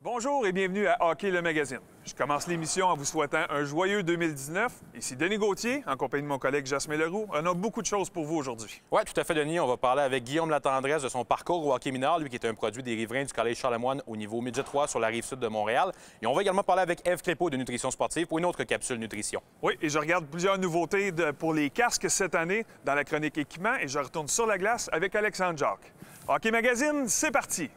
Bonjour et bienvenue à Hockey le magazine. Je commence l'émission en vous souhaitant un joyeux 2019. Ici Denis Gauthier, en compagnie de mon collègue Jasmin Leroux. On a beaucoup de choses pour vous aujourd'hui. Oui, tout à fait, Denis. On va parler avec Guillaume Latendresse de son parcours au hockey mineur, lui qui est un produit des riverains du Collège Charlemagne au niveau Midget 3 sur la rive sud de Montréal. Et on va également parler avec Ève Crépeau de Nutrition Sportive pour une autre capsule nutrition. Oui, et je regarde plusieurs nouveautés pour les casques cette année dans la chronique équipement et je retourne sur la glace avec Alexandre Jacques. Hockey Magazine, c'est parti!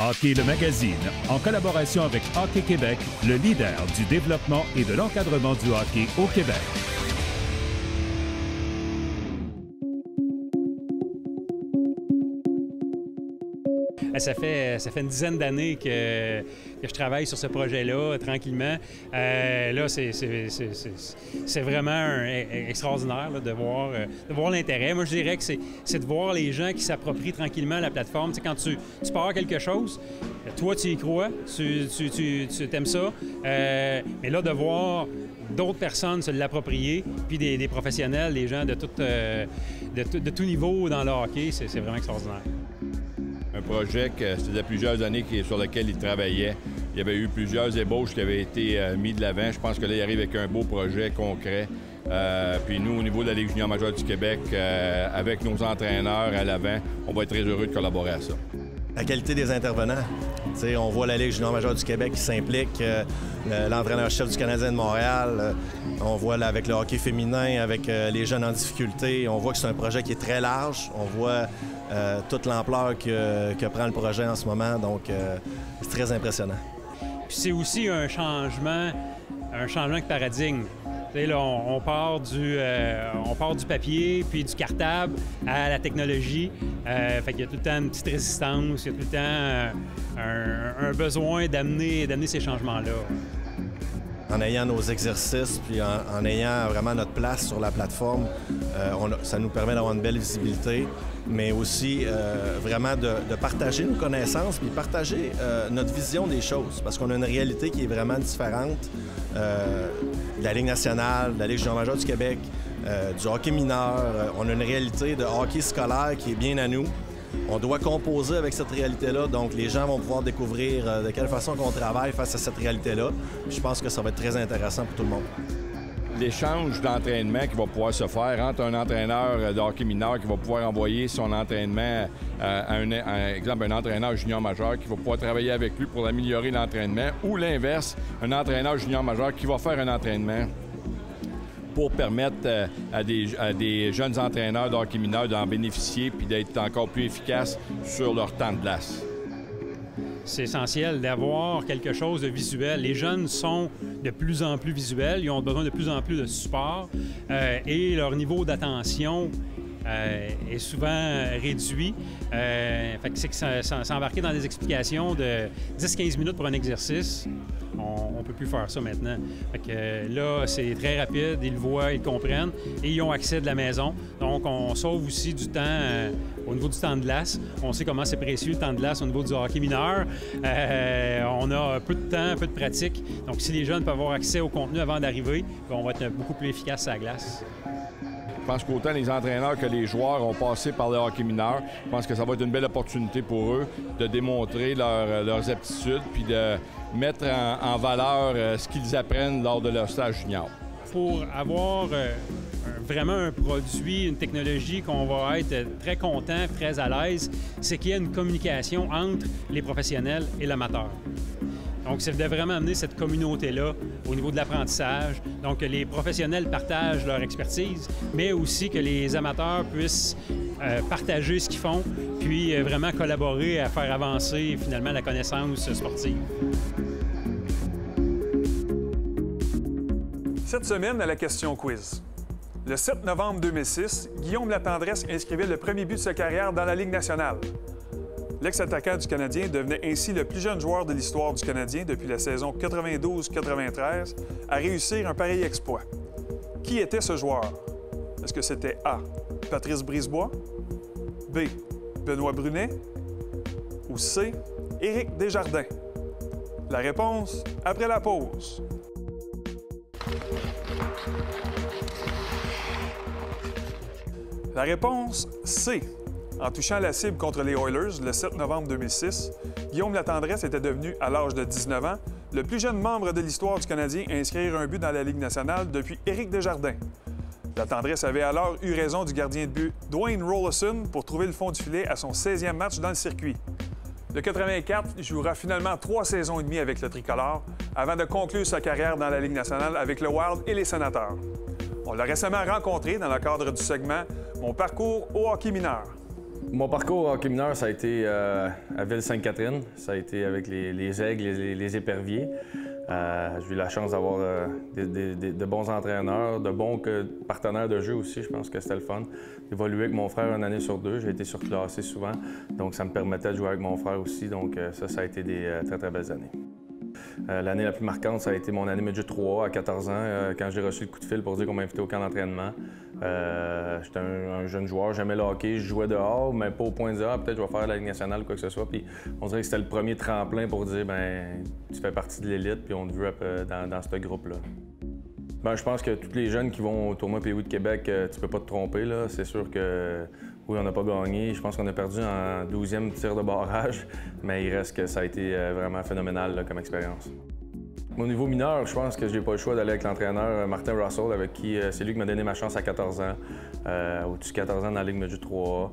Hockey le magazine, en collaboration avec Hockey Québec, le leader du développement et de l'encadrement du hockey au Québec. Ça fait une dizaine d'années que je travaille sur ce projet-là, tranquillement. Là, c'est vraiment extraordinaire là, de voir l'intérêt. Moi, je dirais que c'est de voir les gens qui s'approprient tranquillement la plateforme. Tu sais, quand tu pars quelque chose, toi, tu y crois, tu t'aimes ça. Mais là, de voir d'autres personnes se l'approprier, puis des professionnels, des gens de tout niveau dans le hockey, c'est vraiment extraordinaire. Un projet que c'était plusieurs années sur lequel il travaillait. Il y avait eu plusieurs ébauches qui avaient été mis de l'avant. Je pense que là, il arrive avec un beau projet concret. Puis nous, au niveau de la Ligue junior majeure du Québec, avec nos entraîneurs à l'avant, on va être très heureux de collaborer à ça. La qualité des intervenants. T'sais, on voit la Ligue junior majeure du Québec qui s'implique, l'entraîneur-chef du Canadien de Montréal, on voit là, avec le hockey féminin, avec les jeunes en difficulté, on voit que c'est un projet qui est très large, on voit toute l'ampleur que prend le projet en ce moment, donc c'est très impressionnant. Puis c'est aussi un changement de paradigme. Là, on part du papier puis du cartable à la technologie. Fait qu'il y a tout le temps une petite résistance, il y a tout le temps un besoin d'amener ces changements-là. En ayant nos exercices puis en ayant vraiment notre place sur la plateforme, ça nous permet d'avoir une belle visibilité, mais aussi vraiment de partager nos connaissances puis partager notre vision des choses, parce qu'on a une réalité qui est vraiment différente de la Ligue nationale, de la Ligue junior majeure du Québec, du hockey mineur. On a une réalité de hockey scolaire qui est bien à nous. On doit composer avec cette réalité-là, donc les gens vont pouvoir découvrir de quelle façon on travaille face à cette réalité-là. Je pense que ça va être très intéressant pour tout le monde. L'échange d'entraînement qui va pouvoir se faire entre un entraîneur de hockey mineur qui va pouvoir envoyer son entraînement à un entraîneur junior majeur qui va pouvoir travailler avec lui pour améliorer l'entraînement, ou l'inverse, un entraîneur junior majeur qui va faire un entraînement pour permettre à des jeunes entraîneurs de hockey mineur d'en bénéficier puis d'être encore plus efficaces sur leur temps de glace. C'est essentiel d'avoir quelque chose de visuel. Les jeunes sont de plus en plus visuels, ils ont besoin de plus en plus de support et leur niveau d'attention est souvent réduit. Fait que c'est que s'embarquer dans des explications de 10-15 minutes pour un exercice, on ne peut plus faire ça maintenant. Fait que là, c'est très rapide, ils le voient, ils le comprennent et ils ont accès de la maison. Donc, on sauve aussi du temps au niveau du temps de glace. On sait comment c'est précieux le temps de glace au niveau du hockey mineur. On a peu de temps, peu de pratique. Donc, si les jeunes peuvent avoir accès au contenu avant d'arriver, on va être beaucoup plus efficace à la glace. Je pense qu'autant les entraîneurs que les joueurs ont passé par le hockey mineur. Je pense que ça va être une belle opportunité pour eux de démontrer leurs aptitudes puis de mettre en valeur ce qu'ils apprennent lors de leur stage junior. Pour avoir vraiment un produit, une technologie qu'on va être très content, très à l'aise, c'est qu'il y a une communication entre les professionnels et l'amateur. Donc, c'est de vraiment amener cette communauté-là au niveau de l'apprentissage. Donc, que les professionnels partagent leur expertise, mais aussi que les amateurs puissent partager ce qu'ils font, puis vraiment collaborer à faire avancer finalement la connaissance sportive. Cette semaine, à la question quiz. Le 7 novembre 2006, Guillaume Latendresse inscrivait le premier but de sa carrière dans la Ligue nationale. L'ex-attaquant du Canadien devenait ainsi le plus jeune joueur de l'histoire du Canadien depuis la saison 92-93 à réussir un pareil exploit. Qui était ce joueur? Est-ce que c'était A. Patrice Brisebois, B. Benoît Brunet ou C. Éric Desjardins? La réponse après la pause. La réponse C. En touchant la cible contre les Oilers le 7 novembre 2006, Guillaume Latendresse était devenu, à l'âge de 19 ans, le plus jeune membre de l'histoire du Canadien à inscrire un but dans la Ligue nationale depuis Éric Desjardins. Latendresse avait alors eu raison du gardien de but Dwayne Roloson pour trouver le fond du filet à son 16e match dans le circuit. Le 84 jouera finalement 3 saisons et demie avec le tricolore avant de conclure sa carrière dans la Ligue nationale avec le Wild et les Sénateurs. On l'a récemment rencontré dans le cadre du segment « Mon parcours au hockey mineur ». Mon parcours au hockey mineur, ça a été à Ville-Sainte-Catherine. Ça a été avec les Aigles, les Éperviers. J'ai eu la chance d'avoir de bons entraîneurs, de bons partenaires de jeu aussi. Je pense que c'était le fun. D'évoluer avec mon frère une année sur 2. J'ai été surclassé souvent, donc ça me permettait de jouer avec mon frère aussi. Donc ça a été des très, très belles années. L'année la plus marquante, ça a été mon année Midget 3 à 14 ans, quand j'ai reçu le coup de fil pour dire qu'on m'a invité au camp d'entraînement. J'étais un jeune joueur, j'aimais le hockey, je jouais dehors, mais pas au point de dire peut-être je vais faire la Ligue nationale ou quoi que ce soit. Puis on dirait que c'était le premier tremplin pour dire ben tu fais partie de l'élite, puis on te veut dans ce groupe-là. Ben, je pense que tous les jeunes qui vont au tournoi POI de Québec, tu peux pas te tromper. C'est sûr que oui, on n'a pas gagné. Je pense qu'on a perdu en 12e tir de barrage, mais il reste que ça a été vraiment phénoménal là, comme expérience. Au niveau mineur, je pense que j'ai pas le choix d'aller avec l'entraîneur Martin Russell, avec qui c'est lui qui m'a donné ma chance à 14 ans, au-dessus de 14 ans dans la Ligue Midget 3A.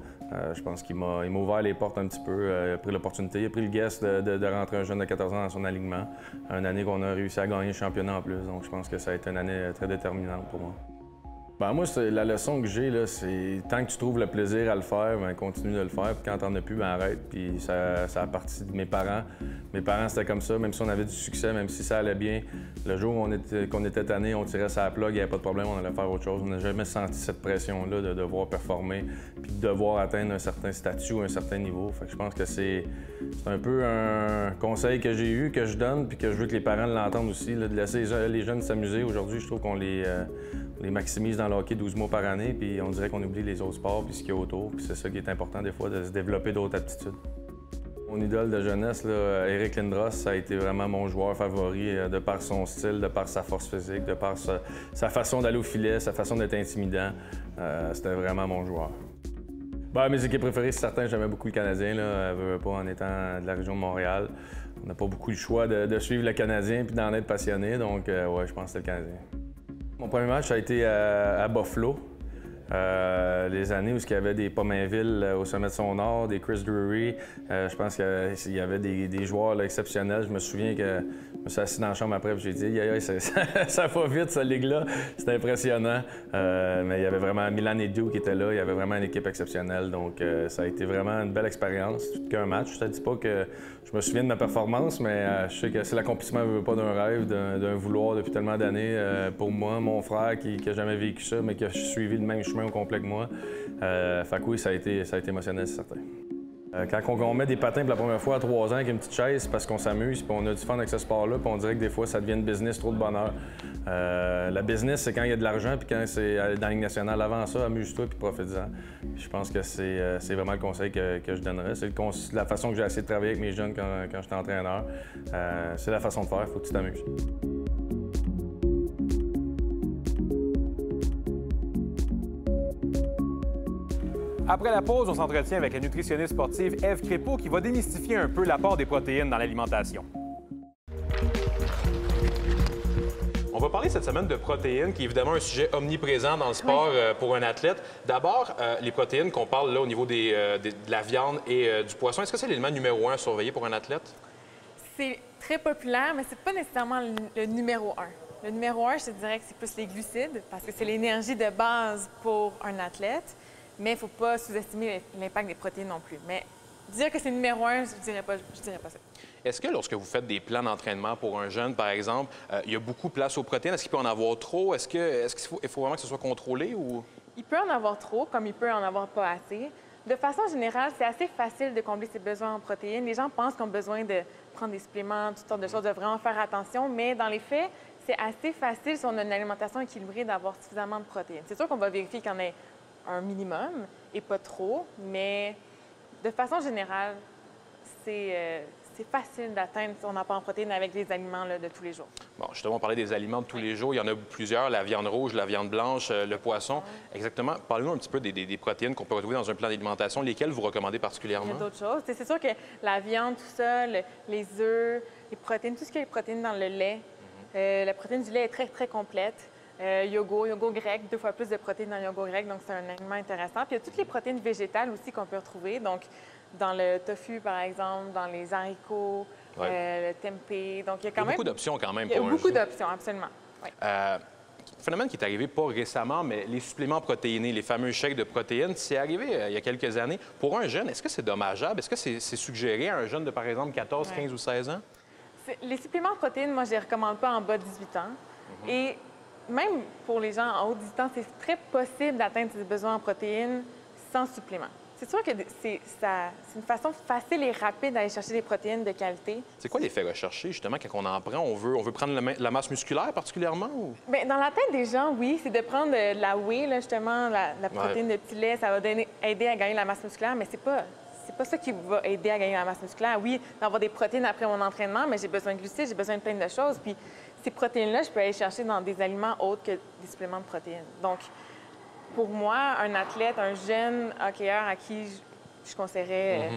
Je pense qu'il m'a ouvert les portes un petit peu, il a pris l'opportunité, il a pris le guess de rentrer un jeune de 14 ans dans son alignement. Une année qu'on a réussi à gagner le championnat en plus, donc je pense que ça a été une année très déterminante pour moi. Ben moi, la leçon que j'ai, c'est tant que tu trouves le plaisir à le faire, ben, continue de le faire. Puis quand t'en as plus, ben, arrête. Puis ça a parti de mes parents. Mes parents, c'était comme ça. Même si on avait du succès, même si ça allait bien, le jour où qu'on était tanné, on tirait sa plug, il n'y avait pas de problème, on allait faire autre chose. On n'a jamais senti cette pression-là de devoir performer, puis de devoir atteindre un certain statut ou un certain niveau. Fait que je pense que c'est un peu un conseil que j'ai eu, que je donne, puis que je veux que les parents l'entendent aussi, là, de laisser les jeunes s'amuser. Aujourd'hui, je trouve qu'on les maximise dans le hockey 12 mois par année, puis on dirait qu'on oublie les autres sports puis ce qu'il y a autour. Puis c'est ça qui est important des fois, de se développer d'autres aptitudes. Mon idole de jeunesse, là, Eric Lindros, ça a été vraiment mon joueur favori de par son style, de par sa force physique, de par sa façon d'aller au filet, sa façon d'être intimidant. C'était vraiment mon joueur. Ben, mes équipes préférées, c'est certain, j'aimais beaucoup le Canadien, là, pas en étant de la région de Montréal. On n'a pas beaucoup le choix de suivre le Canadien puis d'en être passionné, donc ouais, je pense que c'était le Canadien. Mon premier match, ça a été à Buffalo. Les années où il y avait des Pomainville au sommet de son nord, des Chris Drury. Je pense qu'il y avait des joueurs là, exceptionnels. Je me souviens que je me suis assis dans la chambre après et j'ai dit ça va vite, cette ligue-là. C'était impressionnant. Mais il y avait vraiment Milan et Duke qui étaient là. Il y avait vraiment une équipe exceptionnelle. Donc ça a été vraiment une belle expérience. Tout qu'un match. Je ne te dis pas que je me souviens de ma performance, mais je sais que c'est l'accomplissement pas d'un rêve, d'un vouloir depuis tellement d'années. Pour moi, mon frère qui n'a jamais vécu ça, mais qui a suivi le même chemin au complet que moi. Fait que oui, ça a été émotionnel, c'est certain. Quand on met des patins pour la première fois à 3 ans avec une petite chaise, c'est parce qu'on s'amuse, puis on a du fun avec ce sport-là, puis on dirait que des fois, ça devient une business, trop de bonheur. La business, c'est quand il y a de l'argent, puis quand c'est dans la Ligue nationale. Avant ça, amuse-toi, puis profite-en. Je pense que c'est vraiment le conseil que je donnerais. C'est la façon que j'ai essayé de travailler avec mes jeunes quand j'étais entraîneur. C'est la façon de faire, il faut que tu t'amuses. Après la pause, on s'entretient avec la nutritionniste sportive Ève Crépeau qui va démystifier un peu l'apport des protéines dans l'alimentation. On va parler cette semaine de protéines, qui est évidemment un sujet omniprésent dans le sport pour un athlète. D'abord, les protéines qu'on parle là au niveau de la viande et du poisson, est-ce que c'est l'élément numéro 1 à surveiller pour un athlète? C'est très populaire, mais c'est pas nécessairement le numéro 1. Le numéro 1, je te dirais que c'est plus les glucides, parce que c'est l'énergie de base pour un athlète. Mais il ne faut pas sous-estimer l'impact des protéines non plus. Mais dire que c'est numéro 1, je ne dirais pas ça. Est-ce que lorsque vous faites des plans d'entraînement pour un jeune, par exemple, il y a beaucoup de place aux protéines? Est-ce qu'il peut en avoir trop? Est-ce qu'il faut vraiment que ce soit contrôlé? Ou... Il peut en avoir trop, comme il peut en avoir pas assez. De façon générale, c'est assez facile de combler ses besoins en protéines. Les gens pensent qu'ils ont besoin de prendre des suppléments, toutes sortes de choses, de vraiment faire attention. Mais dans les faits, c'est assez facile, si on a une alimentation équilibrée, d'avoir suffisamment de protéines. C'est sûr qu'on va vérifier qu'il y en ait un minimum et pas trop, mais de façon générale, c'est c'est facile d'atteindre son apport en protéines avec des aliments là, de tous les jours. Bon, justement, on parlait des aliments de tous les jours. Il y en a plusieurs, la viande rouge, la viande blanche, le poisson. Exactement. Parlez-nous un petit peu des protéines qu'on peut retrouver dans un plan d'alimentation. Lesquelles vous recommandez particulièrement? Il y a d'autres choses. C'est sûr que la viande, tout ça, les œufs, les protéines, tout ce qui est protéines dans le lait, la protéine du lait est très, très complète. Yogourt grec, 2 fois plus de protéines dans le yogourt grec, donc c'est un aliment intéressant. Puis il y a toutes les protéines végétales aussi qu'on peut retrouver, donc dans le tofu, par exemple, dans les haricots, le tempeh. Donc il y a quand même... beaucoup d'options quand même. Il y a beaucoup d'options, absolument. Oui. Un phénomène qui est arrivé pas récemment, mais les suppléments protéinés, les fameux shakes de protéines, c'est arrivé il y a quelques années. Pour un jeune, est-ce que c'est dommageable? Est-ce que c'est suggéré à un jeune de, par exemple, 14, 15 ou 16 ans? Les suppléments de protéines, moi, je les recommande pas en bas de 18 ans. Et même pour les gens en haut de 18 ans, c'est très possible d'atteindre ses besoins en protéines sans supplément. C'est sûr que c'est une façon facile et rapide d'aller chercher des protéines de qualité. C'est quoi l'effet recherché, justement, quand on en prend? On veut prendre la masse musculaire particulièrement? Ou... Bien, dans la tête des gens, oui, c'est de prendre de la whey, là, justement, la protéine de petit lait. Ça va aider à gagner la masse musculaire, mais c'est pas ça qui va aider à gagner la masse musculaire. Oui, d'avoir des protéines après mon entraînement, mais j'ai besoin de glucides, j'ai besoin de plein de choses. Puis ces protéines-là, je peux aller chercher dans des aliments autres que des suppléments de protéines. Donc, pour moi, un athlète, un jeune hockeyeur à qui je conseillerais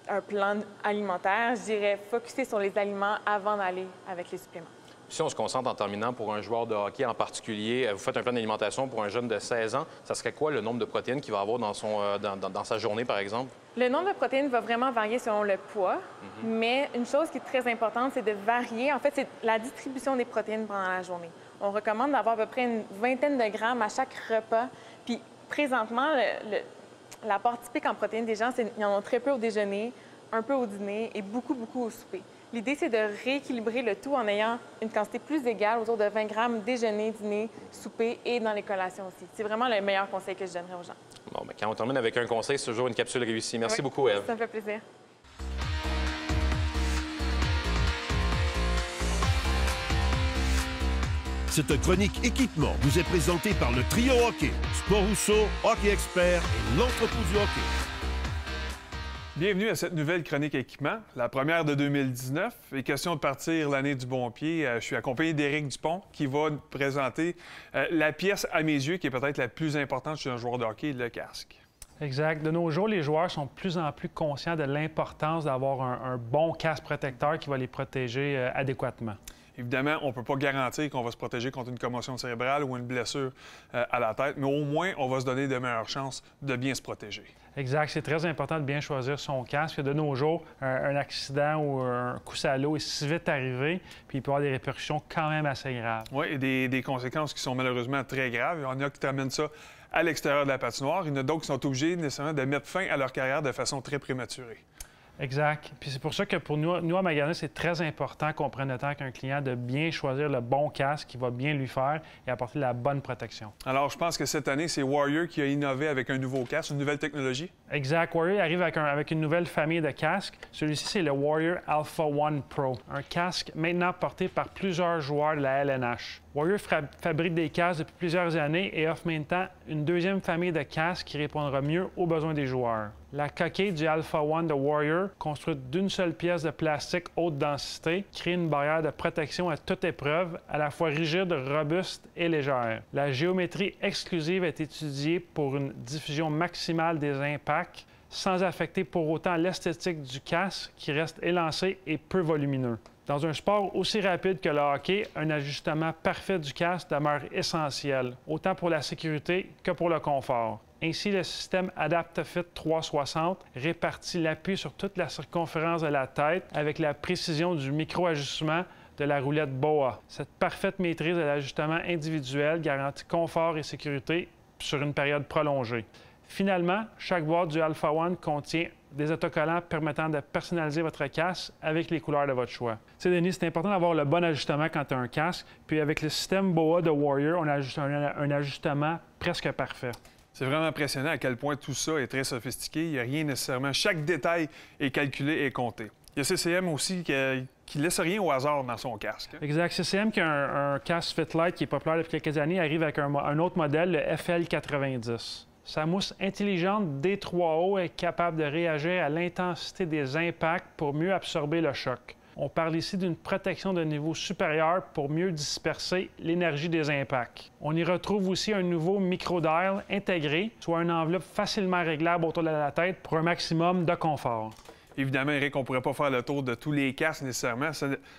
un plan alimentaire, je dirais focusser sur les aliments avant d'aller avec les suppléments. Si on se concentre en terminant pour un joueur de hockey en particulier, vous faites un plan d'alimentation pour un jeune de 16 ans, ça serait quoi le nombre de protéines qu'il va avoir dans sa journée, par exemple? Le nombre de protéines va vraiment varier selon le poids, mais une chose qui est très importante, c'est de varier. En fait, c'est la distribution des protéines pendant la journée. On recommande d'avoir à peu près une vingtaine de grammes à chaque repas. Puis présentement, l'apport typique en protéines des gens, c'est qu'ils en ont très peu au déjeuner, un peu au dîner et beaucoup, beaucoup au souper. L'idée, c'est de rééquilibrer le tout en ayant une quantité plus égale, autour de 20 grammes déjeuner, dîner, souper et dans les collations aussi. C'est vraiment le meilleur conseil que je donnerais aux gens. Bon, bien, quand on termine avec un conseil, c'est toujours une capsule réussie. Merci beaucoup, Ève. Ça me fait plaisir. Cette chronique équipement vous est présentée par le Trio Hockey, Sport Rousseau, Hockey Expert et l'Entrepôt du hockey. Bienvenue à cette nouvelle chronique équipement, la première de 2019. Et question de partir l'année du bon pied, je suis accompagné d'Éric Dupont qui va nous présenter la pièce, à mes yeux, qui est peut-être la plus importante chez un joueur de hockey, le casque. Exact. De nos jours, les joueurs sont de plus en plus conscients de l'importance d'avoir un bon casque protecteur qui va les protéger adéquatement. Évidemment, on ne peut pas garantir qu'on va se protéger contre une commotion cérébrale ou une blessure à la tête, mais au moins, on va se donner de meilleures chances de bien se protéger. Exact. C'est très important de bien choisir son casque. De nos jours, un accident ou un coup à l'eau est si vite arrivé, puis il peut y avoir des répercussions quand même assez graves. Oui, et des conséquences qui sont malheureusement très graves. Il y en a qui terminent ça à l'extérieur de la patinoire. Il y en a d'autres qui sont obligés nécessairement de mettre fin à leur carrière de façon très prématurée. Exact. Puis c'est pour ça que pour nous à Magasin, c'est très important qu'on prenne le temps avec un client de bien choisir le bon casque qui va bien lui faire et apporter la bonne protection. Alors, je pense que cette année, c'est Warrior qui a innové avec un nouveau casque, une nouvelle technologie. Exact. Warrior arrive avec une nouvelle famille de casques. Celui-ci, c'est le Warrior Alpha One Pro, un casque maintenant porté par plusieurs joueurs de la LNH. Warrior fabrique des casques depuis plusieurs années et offre maintenant une deuxième famille de casques qui répondra mieux aux besoins des joueurs. La coquille du Alpha One de Warrior, construite d'une seule pièce de plastique haute densité, crée une barrière de protection à toute épreuve, à la fois rigide, robuste et légère. La géométrie exclusive est étudiée pour une diffusion maximale des impacts, sans affecter pour autant l'esthétique du casque qui reste élancé et peu volumineux. Dans un sport aussi rapide que le hockey, un ajustement parfait du casque demeure essentiel, autant pour la sécurité que pour le confort. Ainsi, le système AdaptaFit 360 répartit l'appui sur toute la circonférence de la tête avec la précision du micro-ajustement de la roulette BOA. Cette parfaite maîtrise de l'ajustement individuel garantit confort et sécurité sur une période prolongée. Finalement, chaque boîte du Alpha One contient des autocollants permettant de personnaliser votre casque avec les couleurs de votre choix. Tu sais, Denis, c'est important d'avoir le bon ajustement quand tu as un casque. Puis avec le système BOA de Warrior, on a un ajustement presque parfait. C'est vraiment impressionnant à quel point tout ça est très sophistiqué. Il n'y a rien nécessairement. Chaque détail est calculé et compté. Il y a CCM aussi qui ne laisse rien au hasard dans son casque. Exact. CCM, qui a un casque Fitlight qui est populaire depuis quelques années, arrive avec un autre modèle, le FL90. Sa mousse intelligente D3O est capable de réagir à l'intensité des impacts pour mieux absorber le choc. On parle ici d'une protection de niveau supérieur pour mieux disperser l'énergie des impacts. On y retrouve aussi un nouveau micro-dial intégré, soit une enveloppe facilement réglable autour de la tête pour un maximum de confort. Évidemment, Eric, on ne pourrait pas faire le tour de tous les casques nécessairement,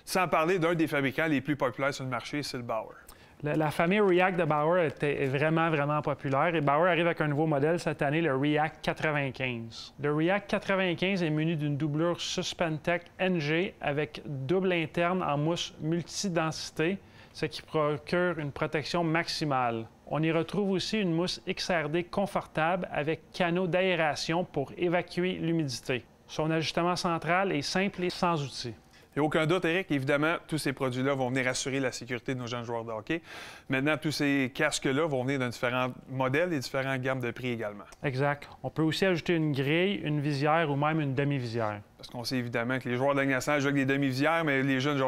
sans parler d'un des fabricants les plus populaires sur le marché, c'est le Bauer. La famille React de Bauer est vraiment populaire et Bauer arrive avec un nouveau modèle cette année, le React 95. Le React 95 est muni d'une doublure Suspentec NG avec double interne en mousse multidensité, ce qui procure une protection maximale. On y retrouve aussi une mousse XRD confortable avec canaux d'aération pour évacuer l'humidité. Son ajustement central est simple et sans outils. Il n'y a aucun doute, Eric. Évidemment, tous ces produits-là vont venir assurer la sécurité de nos jeunes joueurs de hockey. Maintenant, tous ces casques-là vont venir dans différents modèles et différentes gammes de prix également. Exact. On peut aussi ajouter une grille, une visière ou même une demi-visière. Parce qu'on sait évidemment que les joueurs de la Ligue nationale jouent avec des demi-visières, mais les jeunes,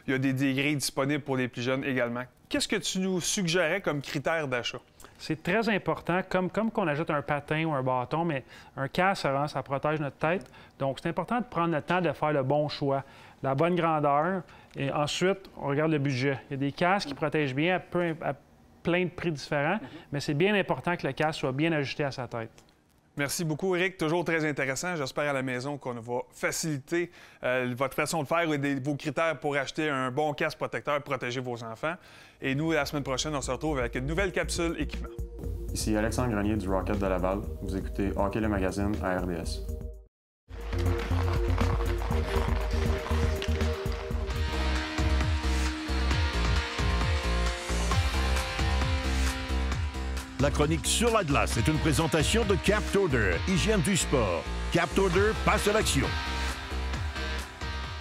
il y a des grilles disponibles pour les plus jeunes également. Qu'est-ce que tu nous suggérais comme critère d'achat? C'est très important, comme qu'on ajoute un patin ou un bâton, mais un casque, avant, ça protège notre tête. Donc, c'est important de prendre le temps de faire le bon choix, la bonne grandeur. Et ensuite, on regarde le budget. Il y a des casques qui protègent bien à plein de prix différents, mais c'est bien important que le casque soit bien ajusté à sa tête. Merci beaucoup, Eric. Toujours très intéressant. J'espère à la maison qu'on va faciliter votre façon de faire et vos critères pour acheter un bon casque protecteur pour protéger vos enfants. Et nous, la semaine prochaine, on se retrouve avec une nouvelle capsule équipement. Ici Alexandre Grenier du Rocket de Laval. Vous écoutez Hockey le magazine à RDS. La chronique sur la glace est une présentation de Capped Order, hygiène du sport. Capped Order passe à l'action.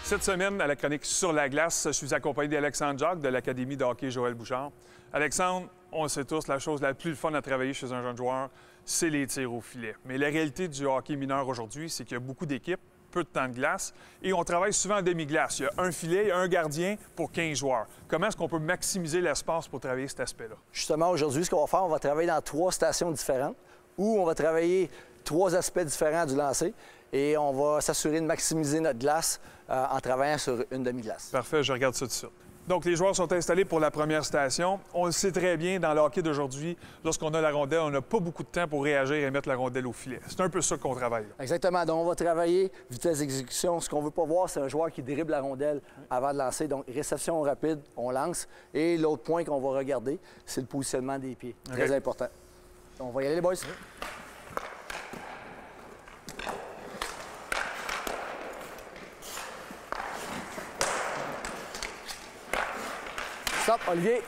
Cette semaine, à la chronique sur la glace, je suis accompagné d'Alexandre Jacques de l'Académie de hockey Joël Bouchard. Alexandre, on le sait tous, la chose la plus fun à travailler chez un jeune joueur, c'est les tirs au filet. Mais la réalité du hockey mineur aujourd'hui, c'est qu'il y a beaucoup d'équipes, peu de temps de glace, et on travaille souvent en demi-glace. Il y a un filet et un gardien pour 15 joueurs. Comment est-ce qu'on peut maximiser l'espace pour travailler cet aspect-là? Justement, aujourd'hui, ce qu'on va faire, on va travailler dans 3 stations différentes où on va travailler 3 aspects différents du lancer et on va s'assurer de maximiser notre glace en travaillant sur une demi-glace. Parfait, je regarde ça tout de suite. Donc, les joueurs sont installés pour la première station. On le sait très bien, dans le hockey d'aujourd'hui, lorsqu'on a la rondelle, on n'a pas beaucoup de temps pour réagir et mettre la rondelle au filet. C'est un peu ça qu'on travaille. Exactement. Donc, on va travailler vitesse d'exécution. Ce qu'on ne veut pas voir, c'est un joueur qui dribble la rondelle avant de lancer. Donc, réception rapide, on lance. Et l'autre point qu'on va regarder, c'est le positionnement des pieds. Très important. On va y aller, les boys. Stop, Olivier.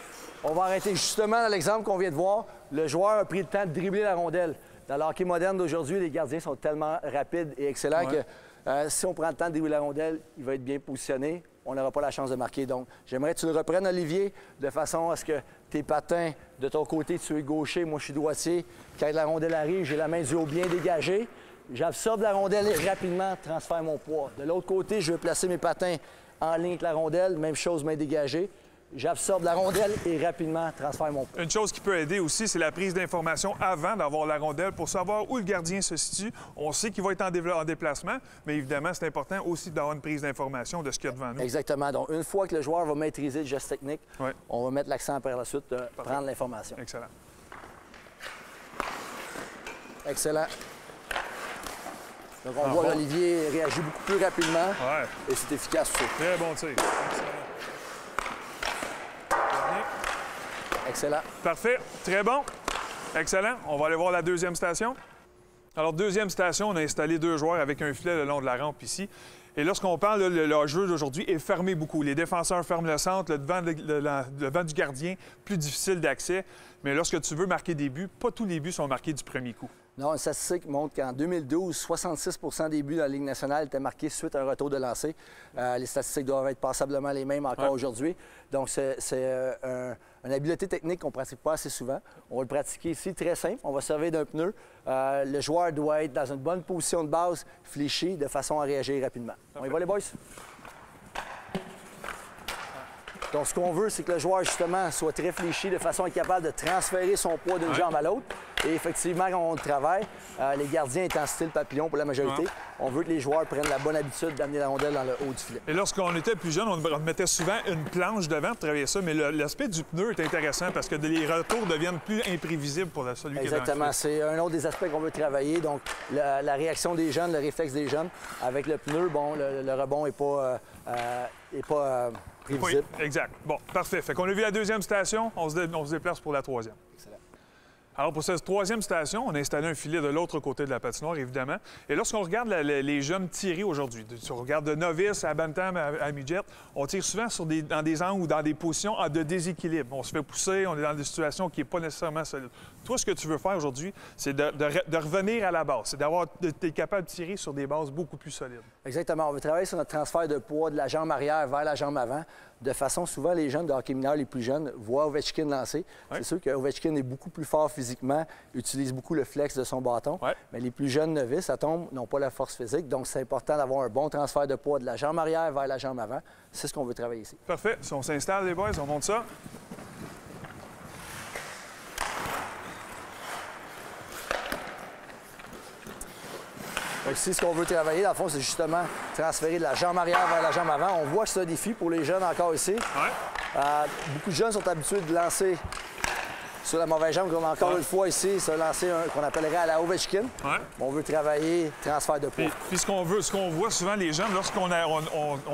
On va arrêter justement dans l'exemple qu'on vient de voir. Le joueur a pris le temps de dribbler la rondelle. Dans le hockey moderne d'aujourd'hui, les gardiens sont tellement rapides et excellents que si on prend le temps de dribbler la rondelle, il va être bien positionné. On n'aura pas la chance de marquer. Donc, j'aimerais que tu le reprennes, Olivier, de façon à ce que tes patins, de ton côté, tu es gaucher, moi je suis droitier. Quand la rondelle arrive, j'ai la main du haut bien dégagée. J'absorbe la rondelle et rapidement transfère mon poids. De l'autre côté, je vais placer mes patins en ligne avec la rondelle. Même chose, main dégagée. J'absorbe la rondelle et rapidement transfère mon poids. Une chose qui peut aider aussi, c'est la prise d'information avant d'avoir la rondelle pour savoir où le gardien se situe. On sait qu'il va être en déplacement, mais évidemment, c'est important aussi d'avoir une prise d'information de ce qu'il y a devant nous. Exactement. Donc, une fois que le joueur va maîtriser le geste technique, on va mettre l'accent par la suite de prendre l'information. Excellent. Excellent. Donc, on voit Olivier réagir beaucoup plus rapidement et c'est efficace aussi. Très bon tir. Excellent. Excellent. Parfait. Très bon. Excellent. On va aller voir la deuxième station. Alors, deuxième station, on a installé 2 joueurs avec un filet le long de la rampe ici. Et lorsqu'on parle, le jeu d'aujourd'hui est fermé beaucoup. Les défenseurs ferment le centre, le devant du gardien, plus difficile d'accès. Mais lorsque tu veux marquer des buts, pas tous les buts sont marqués du premier coup. Non, une statistique montre qu'en 2012, 66 des buts dans la Ligue nationale étaient marqués suite à un retour de lancer. Les statistiques doivent être passablement les mêmes encore aujourd'hui. Donc, c'est une habileté technique qu'on ne pratique pas assez souvent. On va le pratiquer ici, très simple. On va servir d'un pneu. Le joueur doit être dans une bonne position de base, fléchi, de façon à réagir rapidement. On y va, les boys? Donc, ce qu'on veut, c'est que le joueur, justement, soit réfléchi de façon à être capable de transférer son poids d'une jambe à l'autre. Et effectivement, quand on travaille, les gardiens étant style papillon pour la majorité, on veut que les joueurs prennent la bonne habitude d'amener la rondelle dans le haut du filet. Et lorsqu'on était plus jeune, on mettait souvent une planche devant pour travailler ça, mais l'aspect du pneu est intéressant parce que les retours deviennent plus imprévisibles pour celui qui est dans le filet. Exactement. C'est un autre des aspects qu'on veut travailler. Donc, la réaction des jeunes, le réflexe des jeunes. Avec le pneu, bon, le rebond n'est pas prévisible. Oui, exact. Bon, parfait. Fait qu'on a vu la deuxième station, on se déplace pour la troisième. Excellent. Alors, pour cette troisième station, on a installé un filet de l'autre côté de la patinoire, évidemment. Et lorsqu'on regarde les jeunes tirer aujourd'hui, si on regarde de novice à bantam à midget, on tire souvent dans des angles ou dans des positions de déséquilibre. On se fait pousser, on est dans des situations qui n'est pas nécessairement solides. Toi, ce que tu veux faire aujourd'hui, c'est de revenir à la base. C'est d'être capable de tirer sur des bases beaucoup plus solides. Exactement. On veut travailler sur notre transfert de poids de la jambe arrière vers la jambe avant. De façon, souvent, les jeunes de hockey mineur, les plus jeunes, voient Ovechkin lancer. C'est sûr qu'Ovechkin est beaucoup plus fort physiquement, utilise beaucoup le flex de son bâton. Mais les plus jeunes novices, à tombe, n'ont pas la force physique. Donc, c'est important d'avoir un bon transfert de poids de la jambe arrière vers la jambe avant. C'est ce qu'on veut travailler ici. Parfait. Si on s'installe, les boys, on monte ça. Donc ici, ce qu'on veut travailler, dans le fond, c'est justement transférer de la jambe arrière vers la jambe avant. On voit que c'est un défi pour les jeunes encore ici. Beaucoup de jeunes sont habitués de lancer sur la mauvaise jambe, comme encore une fois ici, se lancer qu'on appellerait à la Ovechkin. On veut travailler transfert de poids. Puis ce qu'on voit souvent les jeunes, lorsqu'on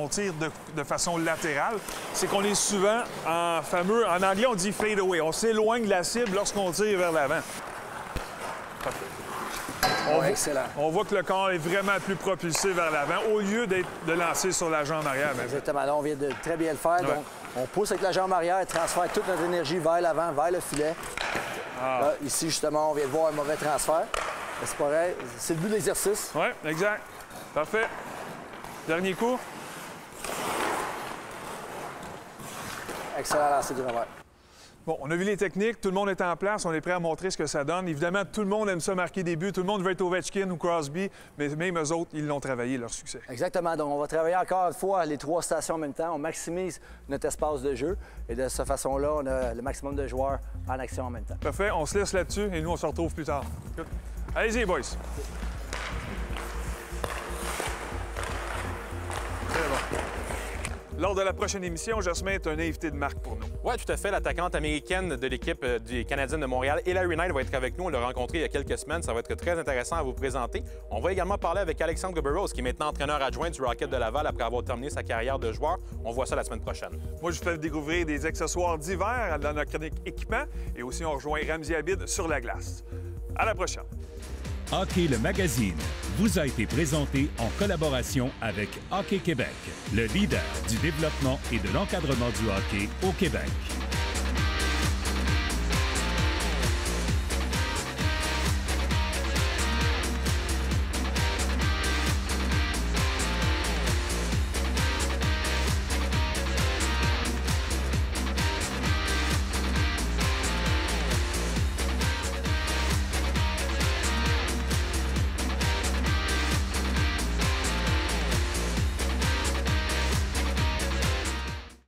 tire de façon latérale, c'est qu'on est souvent en anglais, on dit fade away. On s'éloigne de la cible lorsqu'on tire vers l'avant. On voit que le corps est vraiment plus propulsé vers l'avant au lieu de lancer sur la jambe arrière. Exactement. Là, on vient de très bien le faire. Donc, on pousse avec la jambe arrière et transfère toute notre énergie vers l'avant, vers le filet. Là, ici, justement, on vient de voir un mauvais transfert. C'est pareil. C'est le but de l'exercice. Oui, exact. Parfait. Dernier coup. Excellent lancer du revers. Bon, on a vu les techniques, tout le monde est en place, on est prêt à montrer ce que ça donne. Évidemment, tout le monde aime ça marquer des buts, tout le monde veut être Ovechkin ou Crosby, mais même eux autres, ils l'ont travaillé, leur succès. Exactement. Donc, on va travailler encore une fois les 3 stations en même temps. On maximise notre espace de jeu et de cette façon-là, on a le maximum de joueurs en action en même temps. Parfait. On se laisse là-dessus et nous, on se retrouve plus tard. Allez-y, boys. Très bon. Lors de la prochaine émission, Jasmin est un invité de marque pour nous. Oui, tout à fait. L'attaquante américaine de l'équipe des Canadiens de Montréal, Hilary Knight, va être avec nous. On l'a rencontrée il y a quelques semaines. Ça va être très intéressant à vous présenter. On va également parler avec Alexandre Burrows, qui est maintenant entraîneur adjoint du Rocket de Laval après avoir terminé sa carrière de joueur. On voit ça la semaine prochaine. Moi, je vous fais découvrir des accessoires d'hiver dans notre chronique équipement. Et aussi, on rejoint Ramzi Abid sur la glace. À la prochaine. Hockey le magazine vous a été présenté en collaboration avec Hockey Québec, le leader du développement et de l'encadrement du hockey au Québec.